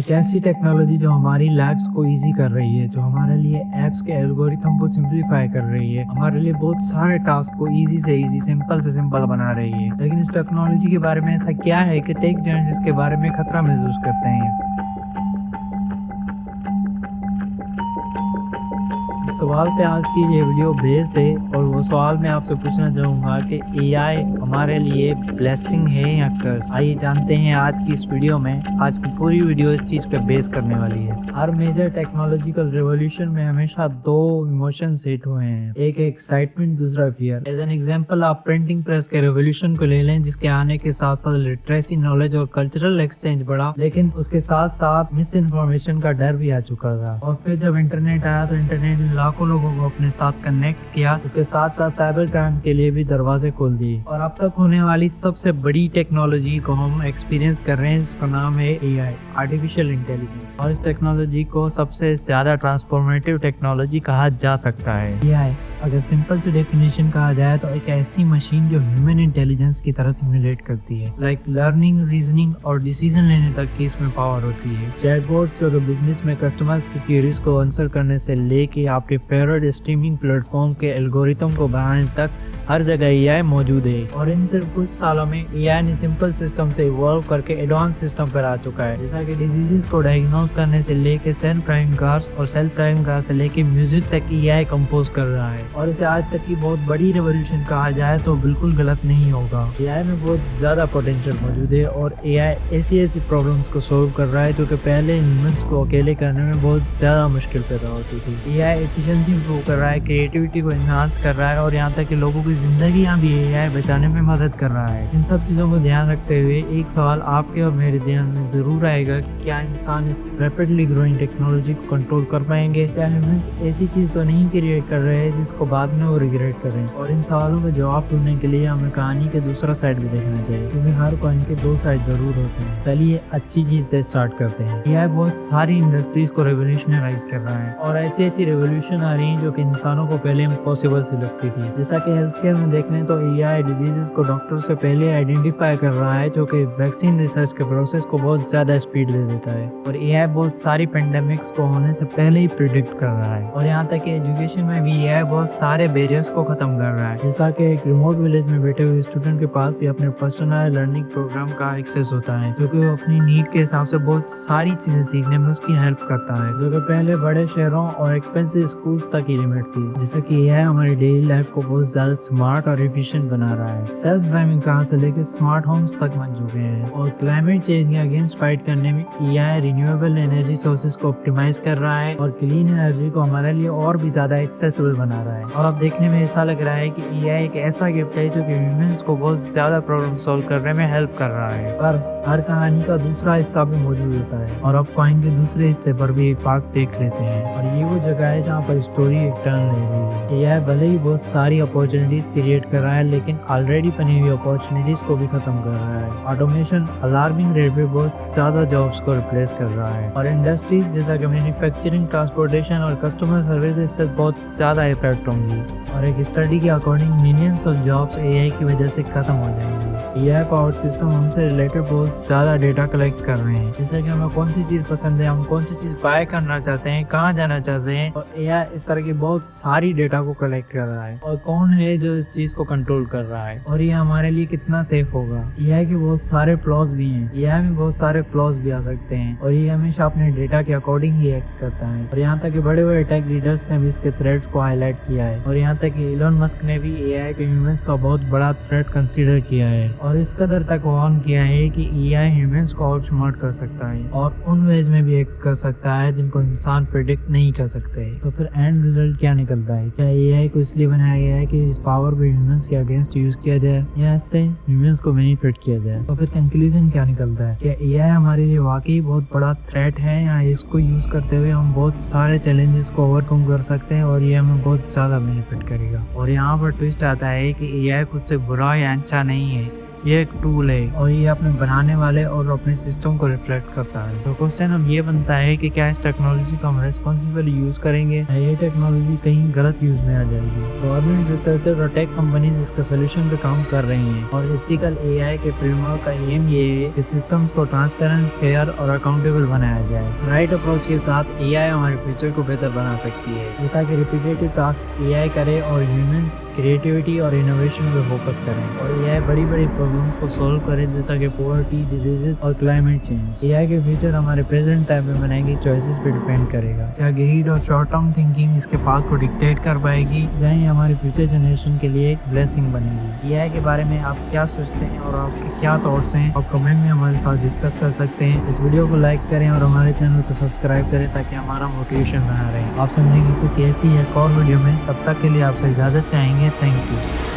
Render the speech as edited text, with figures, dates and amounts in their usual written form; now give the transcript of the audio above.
एक ऐसी टेक्नोलॉजी जो हमारी लाइफ्स को इजी कर रही है, जो हमारे लिए एप्स के एल्गोरिथम को सिंपलीफाई कर रही है, हमारे लिए बहुत सारे टास्क को इजी से इजी, सिंपल से सिंपल बना रही है। लेकिन इस टेक्नोलॉजी के बारे में ऐसा क्या है कि टेक जायंट्स इसके बारे में खतरा महसूस करते हैं? इस सवाल पे आज की ये वीडियो बेस्ड है और वो सवाल मैं आपसे पूछना चाहूँगा कि एआई हमारे लिए ब्लेसिंग है या कर्स। आइए जानते हैं आज की इस वीडियो में। आज की पूरी वीडियो इस चीज़ पे बेस करने वाली है। हर मेजर टेक्नोलॉजिकल रिवॉल्यूशन में हमेशा दो इमोशन सेट हुए हैं, एक एक्साइटमेंट, दूसरा फियर। एज एन एग्जाम्पल आप प्रिंटिंग प्रेस के रिवॉल्यूशन को ले लें, जिसके आने के साथ साथ लिटरेसी, नॉलेज और कल्चरल एक्सचेंज बढ़ा, लेकिन उसके साथ साथ मिस इन्फॉर्मेशन का डर भी आ चुका था। और फिर जब इंटरनेट आया तो इंटरनेट ने लाखों लोगों को अपने साथ कनेक्ट किया, उसके साथ साथ साइबर क्राइम के लिए भी दरवाजे खोल दिए। और अब तक होने वाली सबसे बड़ी टेक्नोलॉजी को हम एक्सपीरियंस कर रहे हैं, जिसका नाम है एआई, आर्टिफिशियल इंटेलिजेंस। और इस टेक्नोलॉजी को सबसे ज्यादा ट्रांसफॉर्मेटिव टेक्नोलॉजी कहा जा सकता है। एआई अगर सिंपल से डेफिनेशन कहा जाए तो एक ऐसी मशीन जो ह्यूमन इंटेलिजेंस की तरह सिमुलेट करती है, लाइक लर्निंग, रीजनिंग और डिसीजन लेने तक की इसमें पावर होती है। चैटबॉट्स जो बिजनेस में कस्टमर्स की क्वेरीज को आंसर करने से लेके आपके फेवरेट स्ट्रीमिंग प्लेटफॉर्म के एल्गोरिथम को बनाने तक हर जगह एआई मौजूद है। और इन सिर्फ कुछ सालों में एआई ने सिंपल सिस्टम से इवॉल्व करके एडवांस सिस्टम पर आ चुका है, जैसा कि डिजीजेस को डायग्नोज करने से लेके सेल्फ ड्राइविंग कार्स और सेल्फ ड्राइविंग कार से लेके म्यूजिक तक एआई कंपोज कर रहा है। और इसे आज तक की बहुत बड़ी रेवोल्यूशन कहा जाए तो बिल्कुल गलत नहीं होगा। एआई में बहुत ज्यादा पोटेंशियल मौजूद है और एआई ऐसी प्रॉब्लम्स को सोल्व कर रहा है जो कि पहले ह्यूमंस को अकेले करने में बहुत ज्यादा मुश्किल पैदा होती थी। एआई एफिशिएंसी इंप्रूव कर रहा है, क्रिएटिविटी को एनहांस कर रहा है और यहाँ तक कि लोगों की जिंदगियां भी एआई बचाने में मदद कर रहा है। इन सब चीजों को ध्यान रखते हुए एक सवाल आपके और मेरे ध्यान में जरूर आएगा, क्या इंसान इस रैपिडली ग्रोइंग टेक्नोलॉजी को कंट्रोल कर पाएंगे? क्या ह्यूमंस ऐसी चीज तो नहीं क्रिएट कर रहे हैं जिसको बाद में वो रिग्रेट करें? और इन सवालों का जवाब ढूंढने के लिए हमें कहानी के दूसरा साइड भी देखना चाहिए, क्योंकि हर कॉइन के दो साइड जरूर होते हैं। चलिए अच्छी चीज से स्टार्ट करते हैं। एआई बहुत सारी इंडस्ट्रीज को रेवोल्यूशनराइज कर रहा है और ऐसी रेवोल्यूशन आ रही है जो कि इंसानों को पहले इम्पॉसिबल सी लगती थी। जैसा कि हेल्थ केयर में देख लें तो एआई डिजीजेस को डॉक्टर से पहले आइडेंटिफाई कर रहा है, जो कि वैक्सीन रिसर्च के प्रोसेस को बहुत ज्यादा स्पीड दे देता है। और एआई बहुत सारी पेंडेमिक्स को होने से पहले ही प्रिडिक्ट कर रहा है। और यहाँ तक कि एजुकेशन में भी एआई बहुत सारे बैरियर्स को खत्म कर रहा है, जैसा कि एक रिमोट विलेज में बैठे हुए स्टूडेंट के पास भी अपने पर्सनल लर्निंग प्रोग्राम का एक्सेस होता है, क्योंकि वो अपनी नीड के हिसाब से बहुत सारी चीजें सीखने में उसकी हेल्प करता है, जो कि पहले बड़े शहरों और एक्सपेंसिव स्कूल्स तक ही लिमिट थी। जैसे कि एआई हमारी डेली लाइफ को बहुत ज्यादा स्मार्ट और एफिशिएंट बना रहा है। सेल्फ ड्राइविंग कार से लेकर स्मार्ट होम्स तक बन चुके हैं। और क्लाइमेट चेंज के अगेंस्ट फाइट करने में एआई रिन्यूएबल एनर्जी सोर्सेज को ऑप्टिमाइज कर रहा है और क्लीन एनर्जी को हमारे लिए और भी ज्यादा एक्सेसिबल बना रहा है। और अब देखने में ऐसा लग रहा है कि एआई एक ऐसा गिफ्ट है जो कि ह्यूमंस को बहुत ज्यादा प्रॉब्लम सॉल्व करने में हेल्प कर रहा है। पर हर कहानी का दूसरा हिस्सा भी मौजूद होता है और अब कॉइन के दूसरे हिस्से पर भी एक पार्ट देख लेते हैं। और ये वो जगह है जहाँ पर स्टोरी एक टर्न ले रही है। एआई भले ही बहुत सारी अपॉर्चुनिटीज क्रिएट कर रहा है, लेकिन ऑलरेडी बनी हुई अपॉर्चुनिटीज को भी खत्म कर रहा है। ऑटोमेशन अलार्मिंग रेट पे बहुत ज्यादा जॉब्स को रिप्लेस कर रहा है और इंडस्ट्रीज जैसा कि मैन्युफैक्चरिंग, ट्रांसपोर्टेशन और कस्टमर सर्विस से बहुत ज्यादा इफेक्ट होंगी। और एक स्टडी के according millions of jobs AI की वजह से खत्म हो जाएंगी। एआई पावर्ड सिस्टम हमसे रिलेटेड बहुत ज्यादा डेटा कलेक्ट कर रहे हैं, जैसे कि हमें कौन सी चीज पसंद है, हम कौन सी चीज बाय करना चाहते हैं, कहाँ जाना चाहते हैं। और एआई इस तरह की बहुत सारी डेटा को कलेक्ट कर रहा है। और कौन है जो इस चीज को कंट्रोल कर रहा है और ये हमारे लिए कितना सेफ होगा? एआई के बहुत सारे फ्लॉज भी हैं। एआई में बहुत सारे फ्लॉज भी आ सकते हैं और ये हमेशा अपने डेटा के अकॉर्डिंग ही एक्ट करता है। और यहाँ तक कि बड़े बड़े टेक लीडर्स ने भी इसके थ्रेट्स को हाईलाइट किया है। और यहाँ तक कि इलॉन मस्क ने भी एआई के ह्यूमंस का बहुत बड़ा थ्रेट कंसीडर किया है और इस कदर तक वार्न किया है कि एआई ह्यूमंस को आउट स्मार्ट कर सकता है और उन वेज में भी एक्ट कर सकता है जिनको इंसान प्रेडिक्ट नहीं कर सकते। तो फिर एंड रिजल्ट क्या निकलता है? क्या एआई को इसलिए बनाया गया है कि इस पावर को ह्यूमंस के अगेंस्ट यूज किया जाए या इससे ह्यूमंस को बेनिफिट किया जाए? तो फिर कंक्लूजन क्या निकलता है? क्या एआई हमारे लिए वाकई बहुत बड़ा थ्रेट है या इसको यूज करते हुए हम बहुत सारे चैलेंजेस को ओवरकम कर सकते हैं और ये हमें बहुत ज्यादा बेनिफिट करेगा? और यहाँ पर ट्विस्ट आता है कि एआई खुद से बुरा या अच्छा नहीं है, ये एक टूल है और ये अपने बनाने वाले और अपने सिस्टम को रिफ्लेक्ट करता है। तो क्वेश्चन अब ये बनता है कि क्या इस टेक्नोलॉजी को हम रेस्पॉन्सिबली यूज करेंगे या ये टेक्नोलॉजी कहीं गलत यूज में आ जाएगी। गवर्नमेंट रिसर्चर और टेक कंपनीज इसके सोल्यूशन पे काम कर रही हैं और एथिकल एआई के फ्रेमवर्क का एम ये है कि सिस्टम्स को ट्रांसपेरेंट, फेयर और अकाउंटेबल बनाया जाए। राइट अप्रोच के साथ एआई हमारे फ्यूचर को बेहतर बना सकती है, जैसा कि रिपीटेटिव टास्क एआई करे और ह्यूमंस क्रिएटिविटी और इनोवेशन पे फोकस करें और एआई बड़ी बड़ी प्रॉब्लम्स को सॉल्व करे, जैसा कि पॉवर्टी, डिजीजेस और क्लाइमेट चेंज। एआई के फ्यूचर हमारे प्रेजेंट टाइम में बनाएगी चॉइसेस पे डिपेंड करेगा। क्या ग्रीड और शॉर्ट टर्म थिंकिंग इसके पास को डिक्टेट कर पाएगी या ये हमारी फ्यूचर जनरेशन के लिए एक ब्लेसिंग बनेगी। एआई के बारे में आप क्या सोचते हैं और आपके क्या थॉट्स हैं, आप कमेंट में हमारे साथ डिस्कस कर सकते हैं। इस वीडियो को लाइक करें और हमारे चैनल को सब्सक्राइब करें ताकि हमारा मोटिवेशन बना रहे। आप समझेंगे किसी ऐसी एक और वीडियो में, तब तक के लिए आपसे इजाज़त चाहेंगे। Thank you.